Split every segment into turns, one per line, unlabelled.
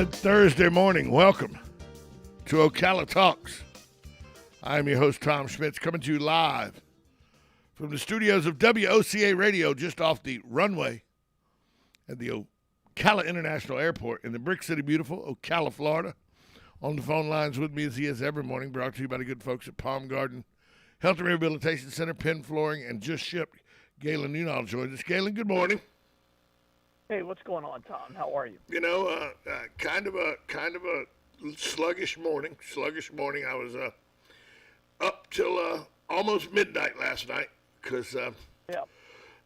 Good Thursday morning. Welcome to Ocala Talks. I'm your host, Tom Schmitz, coming to you live from the studios of WOCA Radio just off the runway at the Ocala International Airport in the Brick City, beautiful Ocala, Florida. On the phone lines with me as he is every morning, brought to you by the good folks at Palm Garden Health and Rehabilitation Center, Penn Flooring, and just shipped. Galen Nunal joins us. Galen, good morning.
Hey, what's going on, Tom? How are you?
You know, kind of a sluggish morning. I was up till almost midnight last night because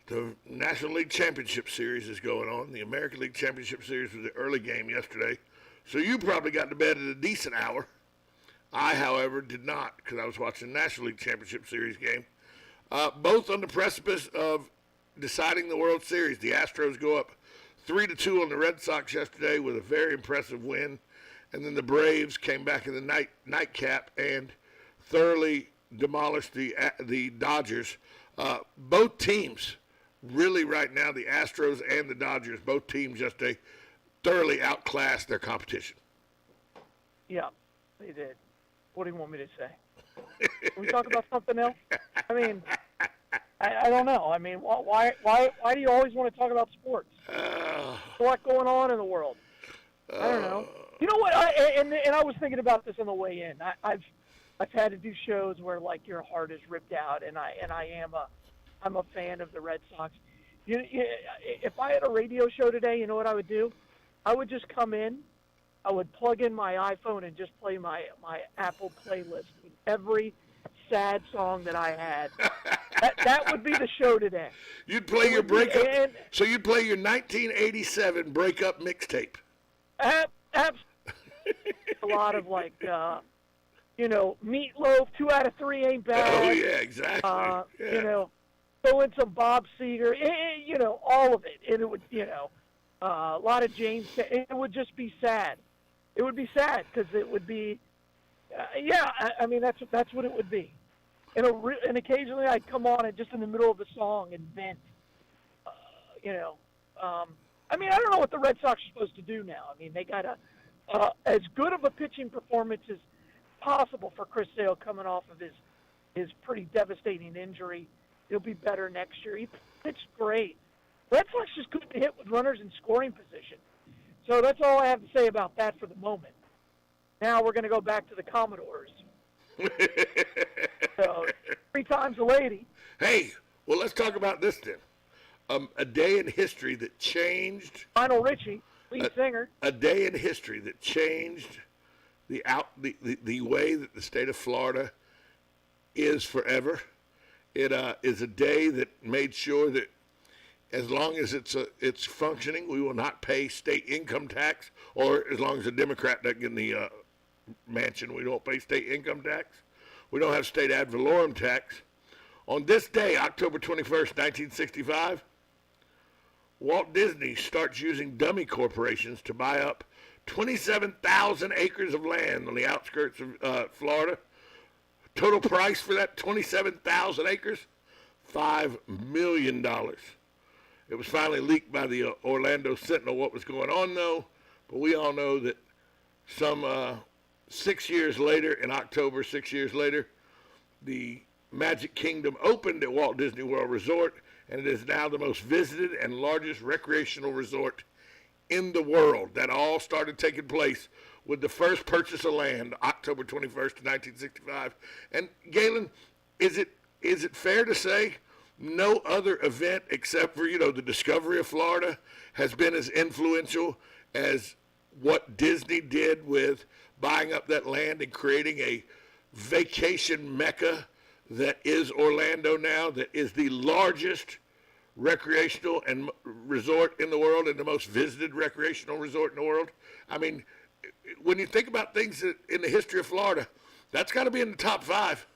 the National League Championship Series is going on. The American League Championship Series was the early game yesterday. So you probably got to bed at a decent hour. I, however, did not because I was watching the National League Championship Series game. Both on the precipice of deciding the World Series. The Astros go up 3-2 on the Red Sox yesterday with a very impressive win. And then the Braves came back in the nightcap and thoroughly demolished the Dodgers. Both teams, really right now, the Astros and the Dodgers, both teams just thoroughly outclassed their competition.
Yeah, they did. What do you want me to say? Can we talk about something else? I mean, I don't know. I mean, why do you always want to talk about sports? There's a lot going on in the world. I don't know. You know what? I was thinking about this on the way in. I've had to do shows where like your heart is ripped out, and I'm a fan of the Red Sox. If I had a radio show today, you know what I would do? I would just come in. I would plug in my iPhone and just play my Apple playlist with every sad song that I had. That would be the show today.
You'd play your breakup. So you'd play your 1987 breakup mixtape.
A lot of like, Meatloaf. 2 out of 3 ain't bad.
Oh yeah, exactly.
Throw in some Bob Seger. All of it. And it would, a lot of James. It would just be sad. It would be sad because it would be, I mean that's what it would be. And occasionally I'd come on and just in the middle of the song and vent. I mean, I don't know what the Red Sox are supposed to do now. I mean, they got as good of a pitching performance as possible for Chris Sale coming off of his pretty devastating injury. He'll be better next year. He pitched great. Red Sox just couldn't hit with runners in scoring position. So that's all I have to say about that for the moment. Now we're going to go back to the Commodores. So 3 times a lady.
Hey, well, let's talk about this then. A day in history that changed.
Lionel Richie, lead singer.
A day in history that changed the way that the state of Florida is forever. It is a day that made sure that as long as it's functioning, we will not pay state income tax, or as long as a Democrat doesn't get in the mansion, we don't pay state income tax. We don't have state ad valorem tax. On this day, October 21st, 1965, Walt Disney starts using dummy corporations to buy up 27,000 acres of land on the outskirts of Florida. Total price for that 27,000 acres, $5 million. It was finally leaked by the Orlando Sentinel what was going on, though. But we all know that some 6 years later, in October, 6 years later, the Magic Kingdom opened at Walt Disney World Resort, and it is now the most visited and largest recreational resort in the world. That all started taking place with the first purchase of land, October 21st, 1965. And Galen, is it fair to say no other event except for, the discovery of Florida has been as influential as what Disney did with buying up that land and creating a vacation mecca that is Orlando now, that is the largest recreational and resort in the world and the most visited recreational resort in the world? I mean, when you think about things in the history of Florida, that's got to be in the top 5.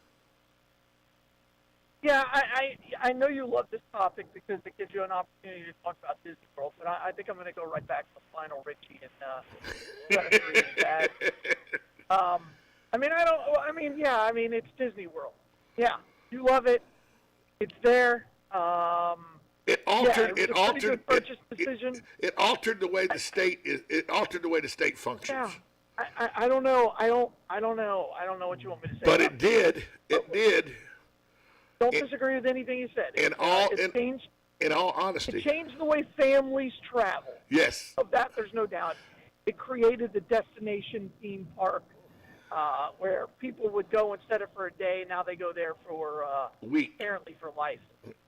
Yeah, I know you love this topic because it gives you an opportunity to talk about Disney World, but I think I'm going to go right back to Lionel Richie and that. It's Disney World. Yeah, you love it. It's there.
It
Yeah,
altered.
it was
It
a pretty
altered.
good purchase decision.
It altered the way the state is. It altered the way the state functions.
Yeah, I don't know. I don't know. I don't know what you want me to say
But
about
it
it.
did. It did.
Don't
In,
disagree with anything you said.
in all
It changed.
in all
It
honesty,
changed the way families travel.
yes.
Of that, there's no doubt. It created the destination theme park where people would go instead of for a day. Now they go there for
Weak.
apparently for life.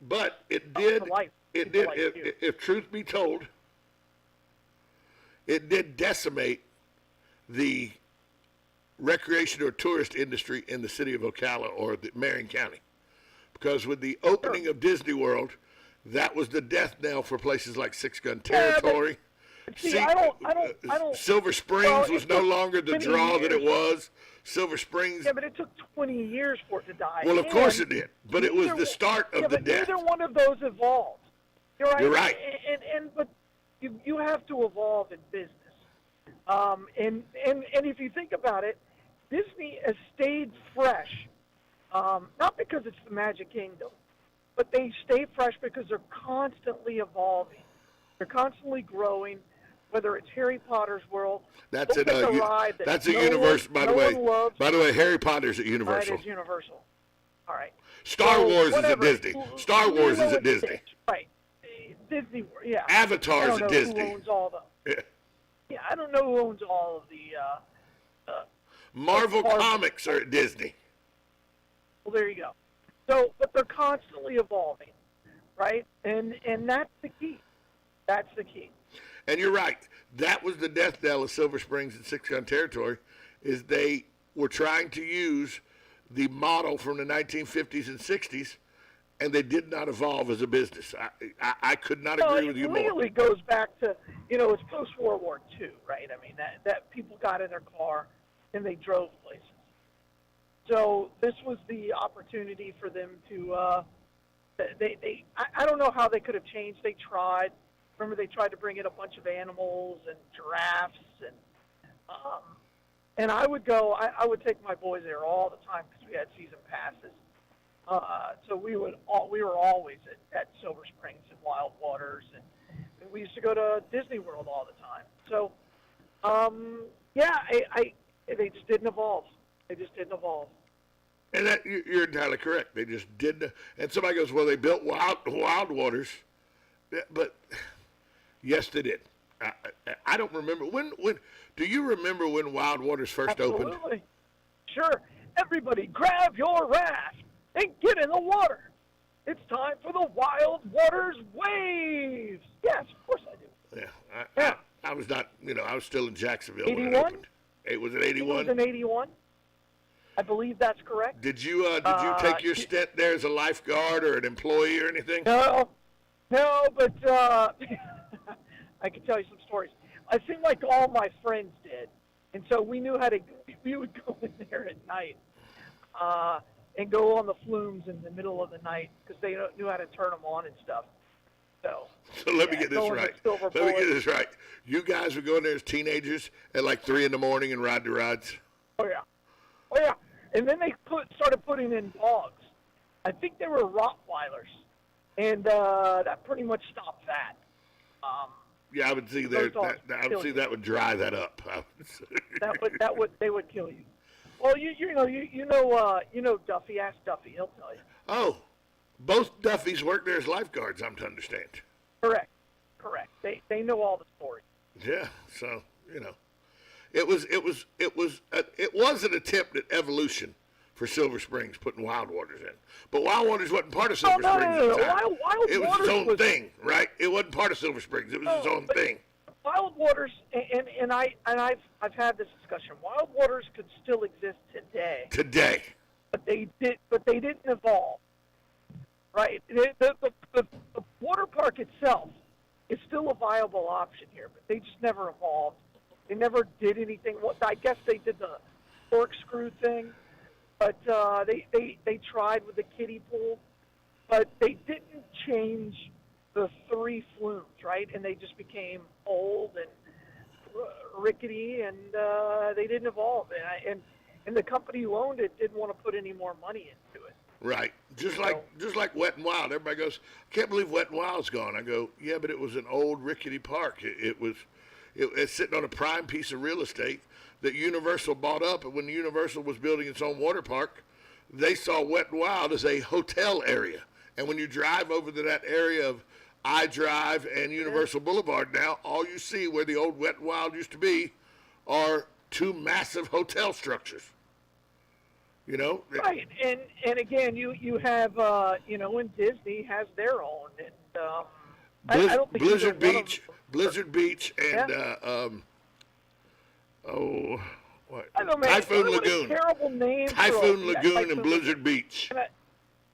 But it did.
For life.
It
People
did.
like you.
If truth be told, it did decimate the recreation or tourist industry in the city of Ocala or the Marion County, because with the opening of Disney World, that was the death knell for places like Six Gun Territory.
See, I don't.
Silver Springs
Well,
was
it
no
took
longer the
20
draw that it
years.
was. Silver Springs.
Yeah, but it took 20 years for it to die.
Well, of course it
And
did, but it was
neither
the start of the
but
death.
neither one of those evolved. You're right.
You're right.
But you have to evolve in business. And if you think about it, Disney has stayed fresh, not because it's the Magic Kingdom, but they stay fresh because they're constantly evolving. They're constantly growing. Whether it's Harry Potter's world,
That's
don't
it.
take a ride that
That's a
no
universe.
one-
By
no
the way,
one loves.
by the way, Harry Potter's at
Right,
Universal.
it's Universal. All right.
Star
So,
Wars is at
whatever.
Disney. Star Wars is
Lilo
at
and
Disney.
Stitch. Right. Disney World, yeah.
Avatar
I
is
don't know
at Disney.
who owns all the.
Yeah.
Yeah, I don't know who owns all of the.
Marvel
Marvel.
Comics are at Disney.
Well, there you go. So, but they're constantly evolving, right? And that's the key. That's the key.
And you're right. That was the death knell of Silver Springs and Six Gun Territory, is they were trying to use the model from the 1950s and 60s, and they did not evolve as a business. I could not agree with you more.
It really goes back to, it's post-World War II, right? I mean, that people got in their car and they drove places. So this was the opportunity for them to, I don't know how they could have changed. They tried. Remember, they tried to bring in a bunch of animals and giraffes, and I would go. I would take my boys there all the time because we had season passes. So we were always at Silver Springs and Wild Waters, and we used to go to Disney World all the time. So, they just didn't evolve. They just didn't evolve.
And that you're entirely correct. They just didn't. And somebody goes, well, they built Wild Waters, yeah, but yes, they did. I don't remember when. Do you remember when Wild Waters first opened?
Absolutely. Sure. Everybody, grab your raft and get in the water. It's time for the Wild Waters waves. Yes, of course I do.
Yeah, I was not. I was still in Jacksonville when it
81?
opened. Was it
It
81?
was in 81. I believe that's correct.
Did you take your stint there as a lifeguard or an employee or anything?
No, but I can tell you some stories. I seem like all my friends did, and so we knew how to. We would go in there at night and go on the flumes in the middle of the night because they knew how to turn them on and stuff. So
let me get this right. Let me get this right. You guys would go in there as teenagers at like 3 a.m. and ride the rides.
Oh yeah. And then they started putting in dogs. I think they were Rottweilers, and that pretty much stopped that.
Yeah, I would see that would dry that up.
They would kill you. Well, you know Duffy. Ask Duffy, he'll tell you.
Oh, both Duffys work there as lifeguards. I'm to understand.
Correct. They know all the stories.
Yeah, so it was an attempt at evolution for Silver Springs, putting Wild Waters in. But Wild Waters wasn't part of Silver Springs at the time.
Wild
it was
Waters
its own thing, right? It wasn't part of Silver Springs. It was its own thing.
Wild Waters, and I've had this discussion. Wild Waters could still exist today. But they didn't evolve. Right. The water park itself is still a viable option here, but they just never evolved. They never did anything. I guess they did the corkscrew thing, but they tried with the kiddie pool, but they didn't change the 3 flumes, right? And they just became old and rickety, and they didn't evolve. And the company who owned it didn't want to put any more money into it.
Right. Just like Wet and Wild. Everybody goes, I can't believe Wet and Wild's gone. I go, yeah, but it was an old rickety park. It's sitting on a prime piece of real estate that Universal bought up. And when Universal was building its own water park, they saw Wet and Wild as a hotel area. And when you drive over to that area of I-Drive and Universal Boulevard now, all you see where the old Wet and Wild used to be are two massive hotel structures. You know,
right? And again, you have and Disney has their own, and I don't think
Blizzard Beach, and what?
I don't know,
Typhoon
what
Lagoon.
A terrible name.
Typhoon Lagoon and Blizzard Beach.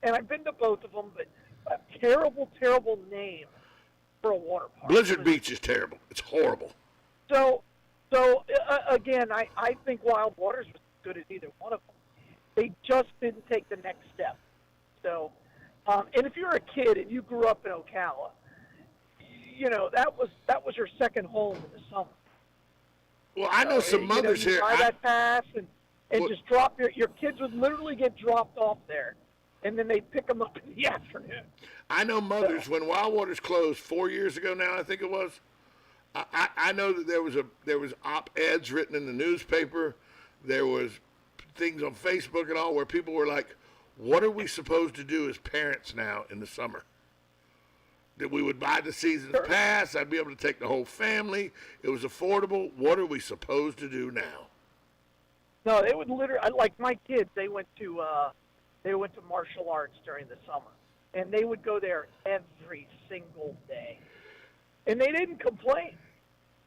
And I've been to both of them, but a terrible name for a water park.
Blizzard Beach is terrible. It's horrible.
So again, I think Wild Waters was as good as either one of them. They just didn't take the next step. So, and if you're a kid and you grew up in Ocala, that was your second home in the summer.
Well, I know some mothers here.
Buy that pass and just drop your kids would literally get dropped off there, and then they'd pick them up in the afternoon.
I know mothers when Wild Waters closed 4 years ago now, I think it was. I know that there was op-eds written in the newspaper. There was things on Facebook and all where people were like, what are we supposed to do as parents now in the summer? That we would buy the season's pass, I'd be able to take the whole family, it was affordable. What are we supposed to do now?
No, they would literally, like my kids, they went to martial arts during the summer, and they would go there every single day. And they didn't complain,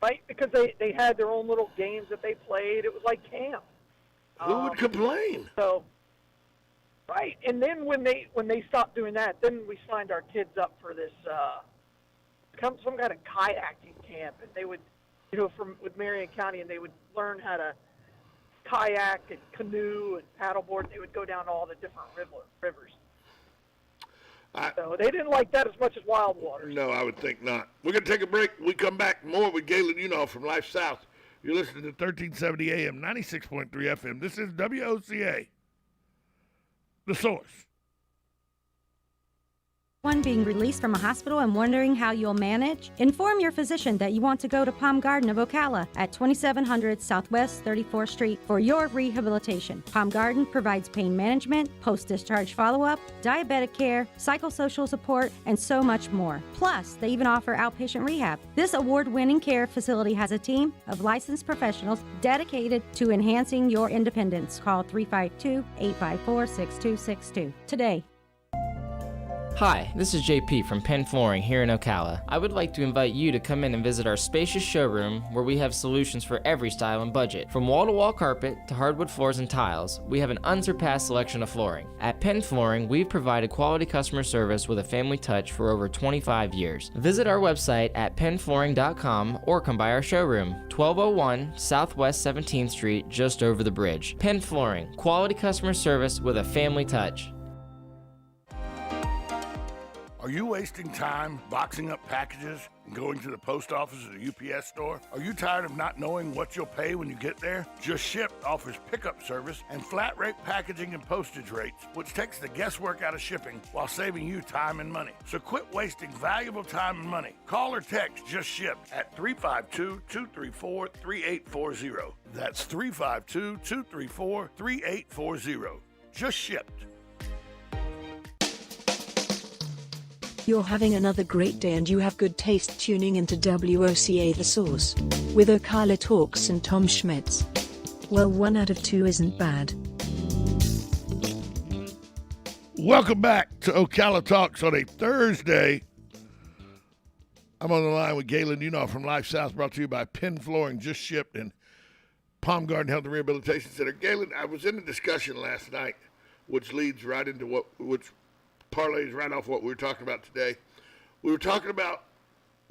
right? Because they had their own little games that they played. It was like camp.
Who would complain?
So, right, and then when they stopped doing that, then we signed our kids up for this some kind of kayaking camp, and they would, with Marion County, and they would learn how to kayak and canoe and paddleboard. They would go down all the different rivers. So they didn't like that as much as Wild Waters.
No, I would think not. We're going to take a break. We come back more with Galen Unoff from Life South. You're listening to 1370 AM, 96.3 FM. This is WOCA, The Source.
One being released from a hospital and wondering how you'll manage? Inform your physician that you want to go to Palm Garden of Ocala at 2700 Southwest 34th Street for your rehabilitation. Palm Garden provides pain management, post-discharge follow-up, diabetic care, psychosocial support, and so much more. Plus, they even offer outpatient rehab. This award-winning care facility has a team of licensed professionals dedicated to enhancing your independence. Call 352-854-6262 today.
Hi, this is JP from Penn Flooring here in Ocala. I would like to invite you to come in and visit our spacious showroom where we have solutions for every style and budget. From wall-to-wall carpet to hardwood floors and tiles, we have an unsurpassed selection of flooring. At Penn Flooring, we've provided quality customer service with a family touch for over 25 years. Visit our website at pennflooring.com or come by our showroom, 1201 Southwest 17th Street, just over the bridge. Penn Flooring, quality customer service with a family touch.
Are you wasting time boxing up packages and going to the post office or the UPS store? Are you tired of not knowing what you'll pay when you get there? Just Ship offers pickup service and flat rate packaging and postage rates, which takes the guesswork out of shipping while saving you time and money. So quit wasting valuable time and money. Call or text Just Ship at 352-234-3840. That's 352-234-3840. Just Shipped.
You're having another great day and you have good taste tuning into WOCA The Source with Ocala Talks and Tom Schmitz. Well, 1 out of 2 isn't bad.
Welcome back to Ocala Talks on a Thursday. I'm on the line with Galen Unoff from Life South, brought to you by Penn Flooring, Just Shipped, and Palm Garden Health and Rehabilitation Center. Galen, I was in a discussion last night, which leads right into which parlays right off what we were talking about today. We were talking about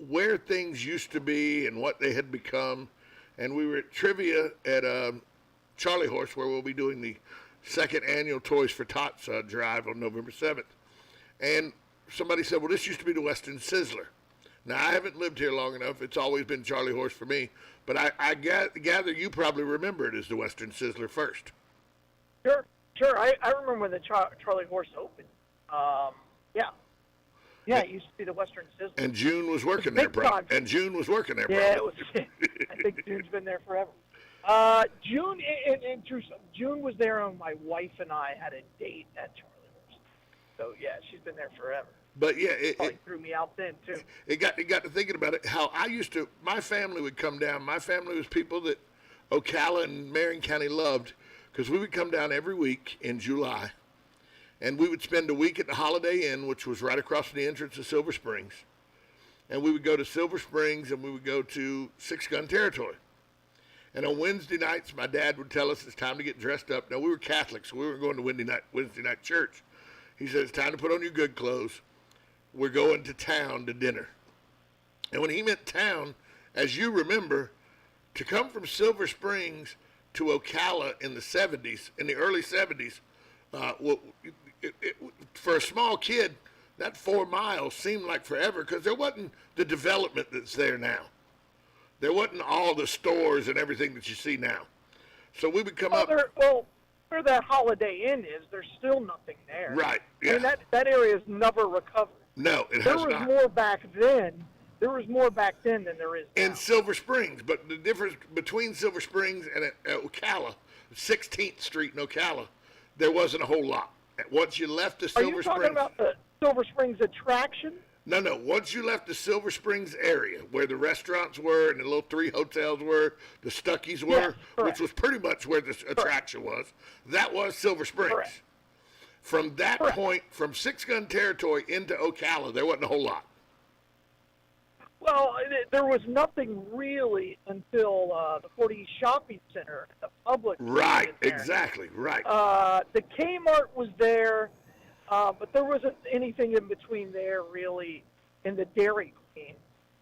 where things used to be and what they had become, and we were at trivia at Charlie Horse, where we'll be doing the second annual Toys for Tots drive on November 7th. And somebody said, well, this used to be the Western Sizzler. Now, I haven't lived here long enough. It's always been Charlie Horse for me. But I gather you probably remember it as the Western Sizzler first.
Sure. I remember when the Charlie Horse opened. Yeah. Yeah, it used to be the Western Sizzler.
And June was working there,
big
bro.
time.
And June was working there, bro.
Yeah, it was. I think June's been there forever. June and June was there, and my wife and I had a date at Charlie Horse. So yeah, she's been there forever.
But yeah,
Probably threw me out then too.
it got to thinking about it. How I used to, my family would come down. My family was people that Ocala and Marion County loved, because we would come down every week in July, and we would spend a week at the Holiday Inn, which was right across from the entrance of Silver Springs. And we would go to Silver Springs, and we would go to Six Gun Territory. And on Wednesday nights, my dad would tell us it's time to get dressed up. Now, we were Catholics, so we weren't going to Wednesday night church. He said, it's time to put on your good clothes. We're going to town to dinner. And when he meant town, as you remember, to come from Silver Springs to Ocala in the 70s, in the early 70s, for a small kid, that 4 miles seemed like forever, because there wasn't the development that's there now. There wasn't all the stores and everything that you see now. So we would come up.
Where that Holiday Inn is, there's still nothing there.
Right. Yeah.
I mean, that area's never recovered.
No, it
There
has
was
not.
more back then. There was more back then than there is now.
In Silver Springs, but the difference between Silver Springs and Ocala, 16th Street in Ocala, there wasn't a whole lot. Once you left the
Are
Silver
you
Springs.
talking about the Silver Springs attraction?
No. Once you left the Silver Springs area, where the restaurants were and the little 3 hotels were, the Stuckies were,
Yes, correct.
which was pretty much where the attraction was, that was Silver Springs.
Correct.
From that
Correct.
point, from Six Gun Territory into Ocala, there wasn't a whole lot.
Well, there was nothing really until the 40 Shopping Center, the public.
Right,
was there.
exactly, right.
The Kmart was there, but there wasn't anything in between there really in the Dairy Queen.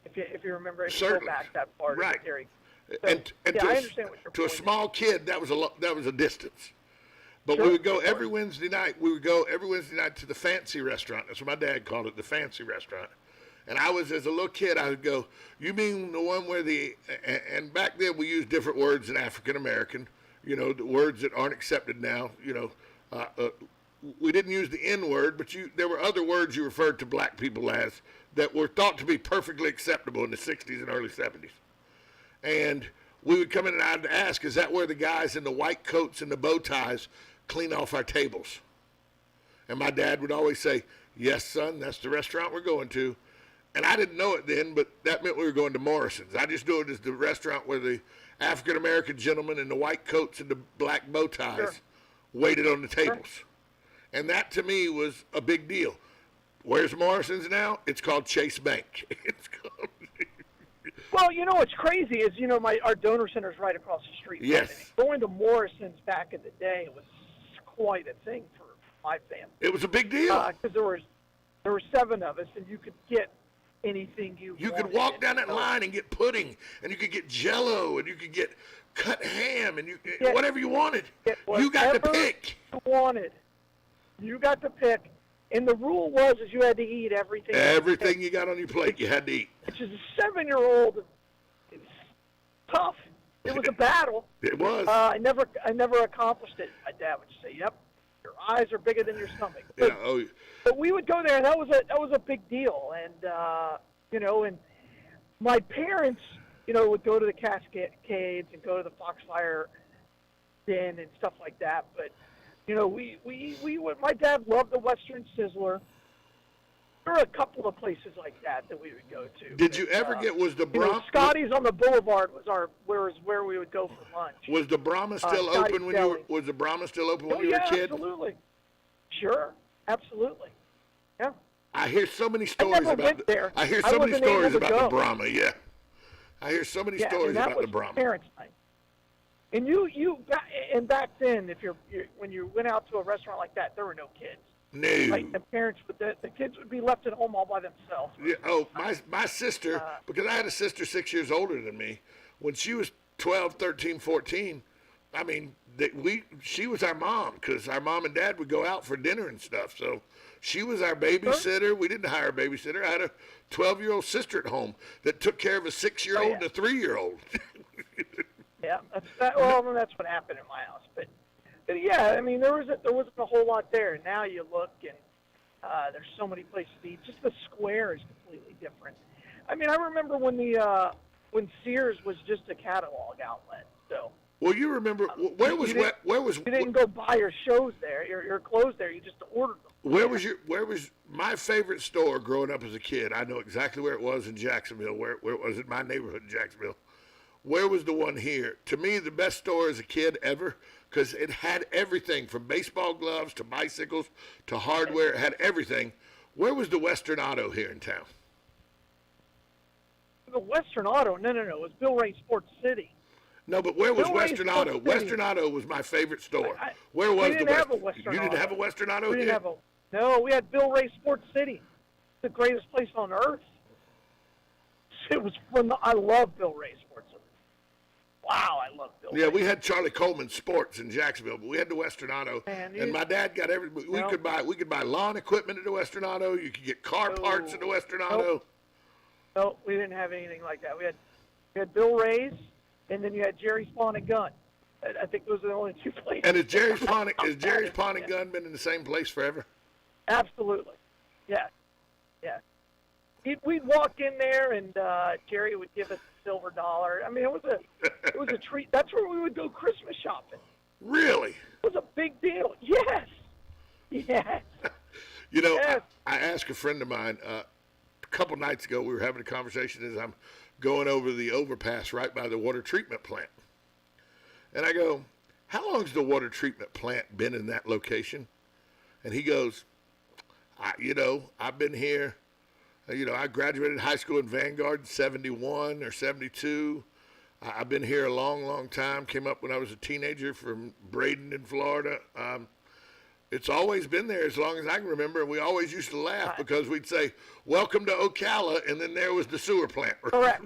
If you remember, if you go
Certainly.
back that far to
Right.
the Dairy Queen.
And
yeah,
to,
I
a,
understand what you're
to a
pointing
small kid, that was a distance. But
Sure,
we would go
sure.
every Wednesday night. We would go every Wednesday night to the fancy restaurant. That's what my dad called it, the fancy restaurant. And I was, as a little kid, I would go, you mean the one where and back then we used different words than African American, the words that aren't accepted now, we didn't use the N word, but there were other words you referred to black people as that were thought to be perfectly acceptable in the 60s and early 70s. And we would come in and I'd ask, is that where the guys in the white coats and the bow ties clean off our tables? And my dad would always say, yes, son, that's the restaurant we're going to. And I didn't know it then, but that meant we were going to Morrison's. I just knew it as the restaurant where the African-American gentlemen in the white coats and the black bow ties
Sure.
waited on the tables. And that, to me, was a big deal. Where's Morrison's now? It's called Chase Bank. It's called...
Well, what's crazy is, our donor center's right across the street. from
Yes.
me. Going to Morrison's back in the day was quite a thing for my family.
It was a big deal.
Because there were 7 of us, and you could get anything you
You
wanted.
could walk down that line and get pudding, and you could get Jell-O, and you could get cut ham, and
Yeah.
whatever you wanted.
Get
You got to
whatever
pick.
You wanted. You got to pick. And the rule was is you had to eat everything.
Everything you got on your plate, you had to eat.
Which is a 7-year-old. It's tough. It was a battle.
It was.
I never accomplished it. My dad would say, "Yep, your eyes are bigger than your stomach."
Yeah,
But we would go there, and that was a big deal. And and my parents, would go to the Cascades and go to the Foxfire Den and stuff like that. But we would. My dad loved the Western Sizzler. There were a couple of places like that we would go to.
Did you ever was the Brahma
Scotty's on the Boulevard was where we would go for lunch.
was the Brahma still
Scotty's
open when
Deli.
was the Brahma still open when
Oh
you were
yeah,
a kid?
absolutely. Sure, absolutely. Yeah.
I hear so many stories
never
about
went there.
I hear
I
so many
wasn't able
stories
to
about
go.
the Brahma, yeah. I hear so many
Yeah,
stories
and that
about
was
the Brahma.
Parents' night. And and back then, when you went out to a restaurant like that, there were no kids.
No.
Like the parents the kids would be left at home all by themselves.
Yeah, my sister, because I had a sister 6 years older than me, when she was 12, 13, 14, I mean, she was our mom, because our mom and dad would go out for dinner and stuff. So she was our babysitter. We didn't hire a babysitter. I had a 12-year-old sister at home that took care of a 6-year-old and a 3-year-old.
Yeah, that's what happened in my house. But yeah, I mean, there wasn't a whole lot there. Now you look and There's so many places to eat. Just the square is completely different. I mean, I remember when when Sears was just a catalog outlet. So.
Well, you remember where was
you didn't go buy your shows there, your clothes there. You just ordered them.
Where was my favorite store growing up as a kid? I know exactly where it was in Jacksonville. Where it was in my neighborhood in Jacksonville. Where was the one here? To me, the best store as a kid ever, because it had everything from baseball gloves to bicycles to hardware. It had everything. Where was the Western Auto here in town?
The Western Auto? No. It was Bill Ray Sports City.
No, but where was
Bill
Western
Ray
Auto?
Sports City.
Western Auto was my favorite store. Where was
we didn't have a Western
You
Auto.
didn't have a Western Auto?
We didn't have No, we had Bill Ray Sports City. The greatest place on earth. It was fun. I love Bill Ray Sports City. Wow, I love Bill Ray.
Yeah, we had Charlie Coleman Sports in Jacksonville, but we had the Western Auto, and my dad got every. We could buy lawn equipment at the Western Auto. You could get car parts at the Western Auto.
No, we didn't have anything like that. We had Bill Ray's, and then you had Jerry's Pawn and Gun. I think those are the only two places.
And is Jerry's Pawn and Gun been in the same place forever?
Absolutely. Yes. Yes. We'd walk in there, and Jerry would give us a silver dollar. I mean, it was a treat. That's where we would go Christmas shopping.
Really?
It was a big deal. Yes. Yes.
You know,
yes.
I asked a friend of mine a couple nights ago. We were having a conversation as I'm going over the overpass right by the water treatment plant, and I go, "How long's the water treatment plant been in that location?" And he goes, I've been here. I graduated high school in Vanguard in 71 or 72. I've been here a long, long time. Came up when I was a teenager from Braden in Florida. It's always been there as long as I can remember. And we always used to laugh because we'd say, "Welcome to Ocala," and then there was the sewer plant.
Correct.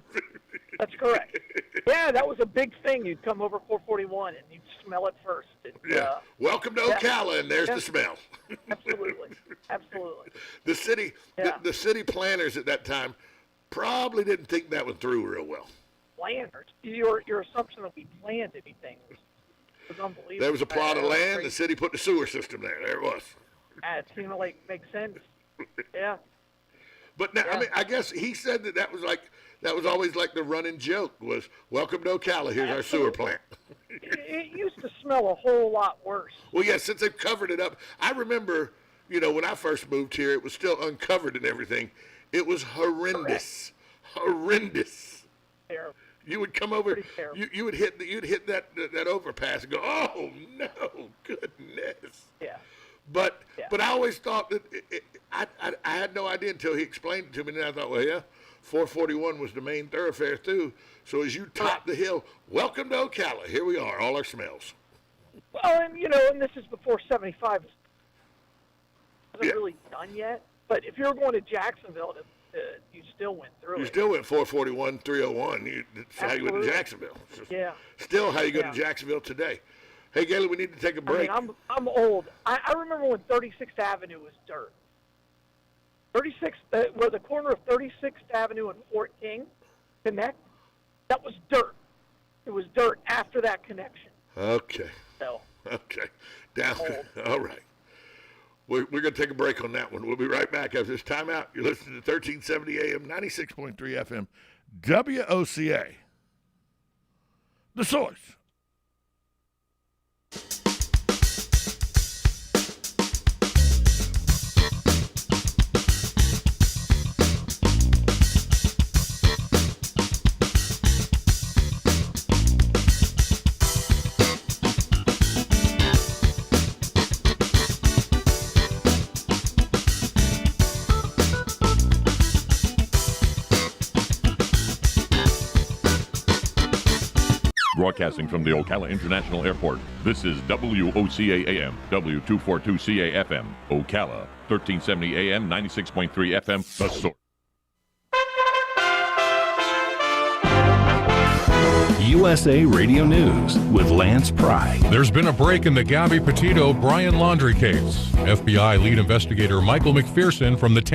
That's correct. Yeah, that was a big thing. You'd come over 441 and you'd smell it first. And,
Welcome to Ocala, and there's the smell.
Absolutely. Absolutely.
The city, the city planners at that time probably didn't think that one through real well.
Planners? Your assumption that we planned anything was unbelievable.
There was a plot of land. The city put the sewer system there. There it was.
It seemed like makes sense. Yeah.
But now, I mean, I guess he said that was always like the running joke was, "Welcome to Ocala. Here's our sewer plant."
It used to smell a whole lot worse.
Well, yeah, since they've covered it up. I remember, when I first moved here, it was still uncovered and everything. It was horrendous. Correct. Horrendous.
Terrible.
You would come over, you would hit that overpass and go, "Oh no, goodness."
Yeah.
But I always thought that I had no idea until he explained it to me, and then I thought, well, yeah, 441 was the main thoroughfare through. So as you top the hill, "Welcome to Ocala. Here we are, all our smells."
Well, and this is before 75 wasn't really done yet. But if you were going to Jacksonville, you still went through it.
You still went 441, 301. That's how you went to Jacksonville. Still how you go to Jacksonville today. Hey, Gailey, we need to take a break.
I mean, I'm old. I remember when 36th Avenue was dirt. 36th, where the corner of 36th Avenue and Fort King connect, that was dirt. It was dirt after that connection.
Okay.
So.
Okay. Down. All right. We're going to take a break on that one. We'll be right back after this timeout. You're listening to 1370 AM, 96.3 FM, WOCA. The Source.
Broadcasting from the Ocala International Airport, this is WOCA AM, W242CA FM, Ocala, 1370 AM, 96.3 FM, The Source.
USA Radio News with Lance Pry.
There's been a break in the Gabby Petito Bryan laundry case. FBI lead investigator Michael McPherson from the town